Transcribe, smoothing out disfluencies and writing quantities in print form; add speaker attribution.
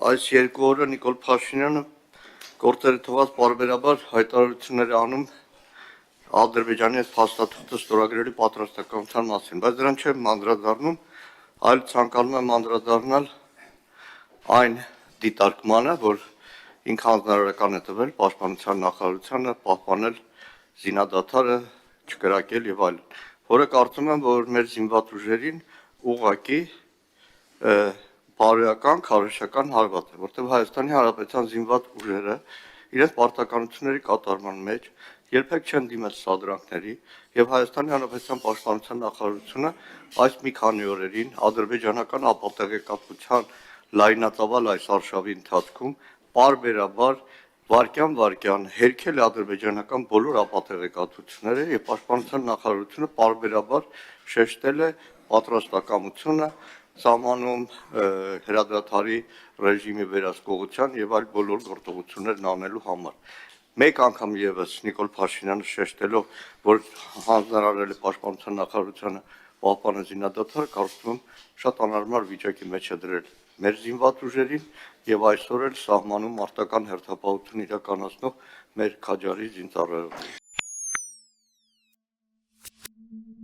Speaker 1: Այս երկու օրը Նիկոլ Փաշինյանը գործերը թվաց պարբերաբար հայտարարություններ է անում Ադրբեջանի հետ փաստաթուղթը ստորագրելու պատրաստականության մասին, բայց դրան չեմ անդրադառնում, այլ ցանկանում եմ անդրադառնալ այն դիտարկմանը, որ ինքը հանձնարարական է տվել Պաշտպանության նախարարությանը պահպանել զինադադարը, չկրակել եւ այլն, որը կարծում եմ, որ մեր զինված ուժերին ուղղակի բարոյական, քարոզչական հարված է, որտեղ Հայաստանի Հանրապետության զինված ուժերը իրենց պարտականությունների կատարման մեջ երբեք չեն դիմել սադրանքների եւ Հայաստանի Հանրապետության Պաշտպանության նախարարությունը այս մի քանի օրերին ադրբեջանական ապատեղեկատվության լայնածավալ այս արշավի ընթացքում պարբերաբար վարկյան հերքել է ադրբեջանական բոլոր ապատեղեկատվությունները եւ Պաշտպանության նախարարությունը պարբերաբար շեշտել է պատրաստակամությունը սահմանում հրադադարի ռեժիմի վերահսկողության եւ այլ բոլոր գործողություններն անելու համար։ Մեկ անգամ եւս Նիկոլ Փաշինյանը շեշտելով, որ հանձնարարել է Պաշտպանության նախարարությանը պահպանել զինադադարը, կարծում եմ շատ անհարմար վիճակի մեջ է դրել մեր զինված ուժերին եւ այսօր էլ սահմանում մարտական հերթապահություն իրականացնող մեր քաջարի զինծառայողներին։